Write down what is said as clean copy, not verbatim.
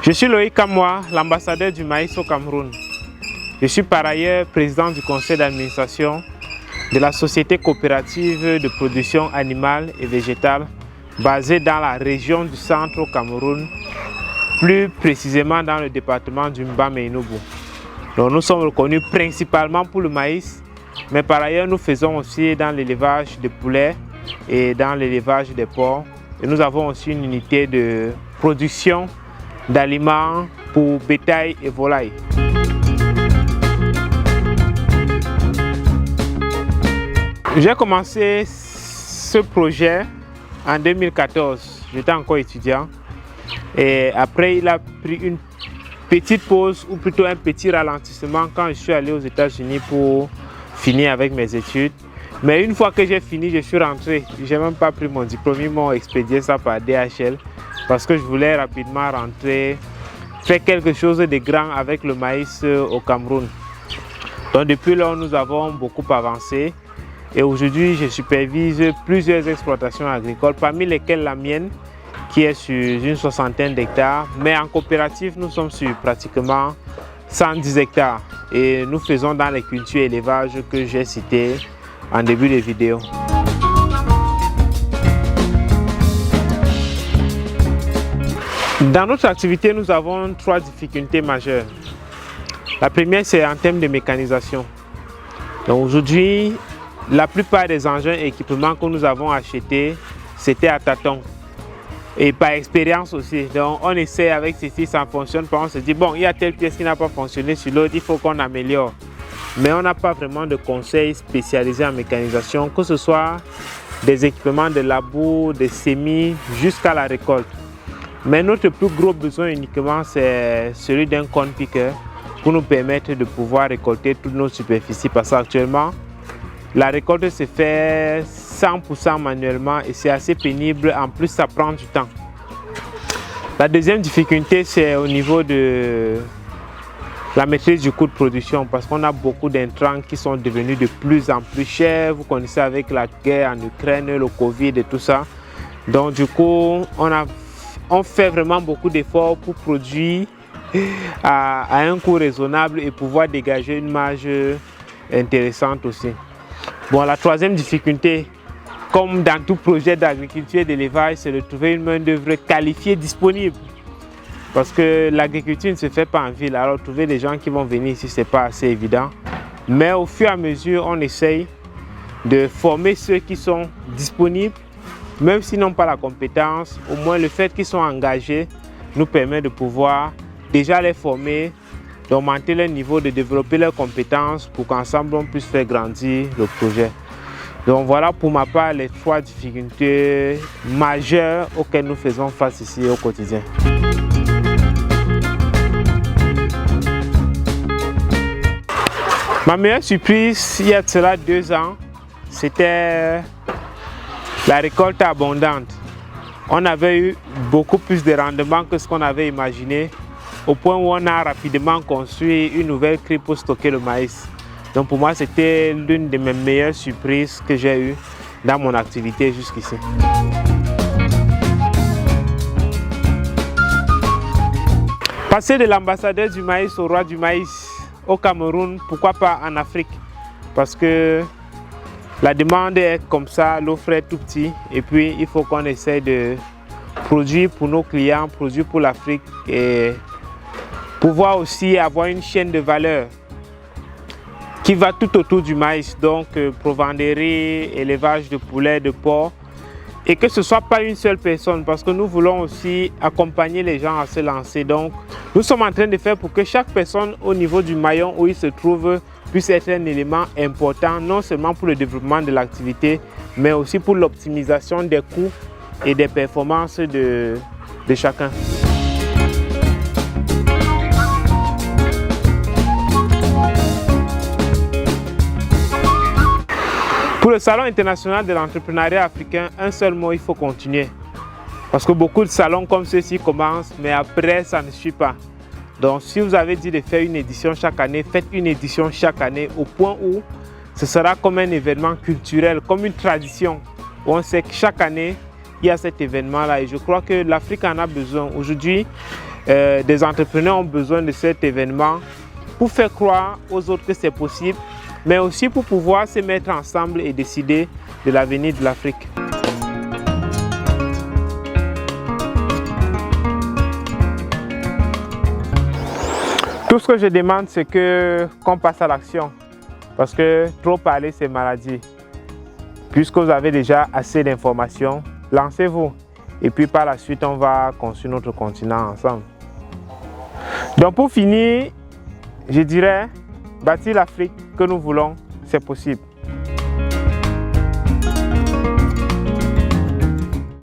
Je suis Loïc Kamwa, l'ambassadeur du maïs au Cameroun. Je suis par ailleurs président du conseil d'administration de la société coopérative de production animale et végétale basée dans la région du centre au Cameroun, plus précisément dans le département du Mbam-et-Inoubou. Donc nous sommes reconnus principalement pour le maïs, mais par ailleurs nous faisons aussi dans l'élevage de poulets et dans l'élevage des porcs. Et nous avons aussi une unité de production d'aliments pour bétail et volailles. J'ai commencé ce projet en 2014, j'étais encore étudiant et après il a pris une petite pause ou plutôt un petit ralentissement quand je suis allé aux États-Unis pour finir avec mes études. Mais une fois que j'ai fini, je suis rentré. Je n'ai même pas pris mon diplôme, ils m'ont expédié ça par DHL parce que je voulais rapidement rentrer, faire quelque chose de grand avec le maïs au Cameroun. Donc depuis lors, nous avons beaucoup avancé et aujourd'hui, je supervise plusieurs exploitations agricoles, parmi lesquelles la mienne, qui est sur une soixantaine d'hectares. Mais en coopérative, nous sommes sur pratiquement 110 hectares et nous faisons dans les cultures et élevage que j'ai cités en début de vidéo. Dans notre activité, nous avons 3 difficultés majeures. La première, c'est en termes de mécanisation. Donc aujourd'hui, la plupart des engins et équipements que nous avons achetés, c'était à tâtons. Et par expérience aussi. Donc on essaie avec ceci, ça ne fonctionne pas. On se dit, bon, il y a telle pièce qui n'a pas fonctionné sur l'autre, il faut qu'on améliore. Mais on n'a pas vraiment de conseils spécialisés en mécanisation, que ce soit des équipements de labour, des semis, jusqu'à la récolte. Mais notre plus gros besoin uniquement, c'est celui d'un corn picker pour nous permettre de pouvoir récolter toutes nos superficies. Parce qu'actuellement, la récolte se fait 100% manuellement et c'est assez pénible. En plus, ça prend du temps. La deuxième difficulté, c'est au niveau de la maîtrise du coût de production parce qu'on a beaucoup d'intrants qui sont devenus de plus en plus chers. Vous connaissez avec la guerre en Ukraine, le Covid et tout ça. Donc du coup, on fait vraiment beaucoup d'efforts pour produire à un coût raisonnable et pouvoir dégager une marge intéressante aussi. Bon, la troisième difficulté, comme dans tout projet d'agriculture et d'élevage, c'est de trouver une main-d'œuvre qualifiée disponible. Parce que l'agriculture ne se fait pas en ville, alors trouver des gens qui vont venir ici, ce n'est pas assez évident. Mais au fur et à mesure, on essaye de former ceux qui sont disponibles, même s'ils n'ont pas la compétence, au moins le fait qu'ils sont engagés nous permet de pouvoir déjà les former, d'augmenter leur niveau, de développer leurs compétences pour qu'ensemble on puisse faire grandir le projet. Donc voilà pour ma part les 3 difficultés majeures auxquelles nous faisons face ici au quotidien. Ma meilleure surprise il y a de cela 2 ans, c'était la récolte abondante. On avait eu beaucoup plus de rendement que ce qu'on avait imaginé, au point où on a rapidement construit une nouvelle crique pour stocker le maïs. Donc pour moi, c'était l'une de mes meilleures surprises que j'ai eues dans mon activité jusqu'ici. Passer de l'ambassadeur du maïs au roi du maïs au Cameroun, pourquoi pas en Afrique? Parce que la demande est comme ça, l'offre est tout petit et puis il faut qu'on essaie de produire pour nos clients, produire pour l'Afrique et pouvoir aussi avoir une chaîne de valeur qui va tout autour du maïs, donc provenderie, élevage de poulets, de porcs, et que ce ne soit pas une seule personne parce que nous voulons aussi accompagner les gens à se lancer. Donc nous sommes en train de faire pour que chaque personne au niveau du maillon où il se trouve puisse être un élément important, non seulement pour le développement de l'activité, mais aussi pour l'optimisation des coûts et des performances de chacun. Pour le Salon international de l'entrepreneuriat africain, un seul mot, il faut continuer. Parce que beaucoup de salons comme ceux-ci commencent, mais après, ça ne suit pas. Donc, si vous avez dit de faire une édition chaque année, faites une édition chaque année au point où ce sera comme un événement culturel, comme une tradition. Où on sait que chaque année, il y a cet événement-là. Et je crois que l'Afrique en a besoin. Aujourd'hui, des entrepreneurs ont besoin de cet événement pour faire croire aux autres que c'est possible, mais aussi pour pouvoir se mettre ensemble et décider de l'avenir de l'Afrique. Tout ce que je demande, c'est qu'on passe à l'action, parce que trop parler, c'est maladie. Puisque vous avez déjà assez d'informations, lancez-vous. Et puis par la suite, on va construire notre continent ensemble. Donc pour finir, je dirais, bâtir l'Afrique que nous voulons, c'est possible.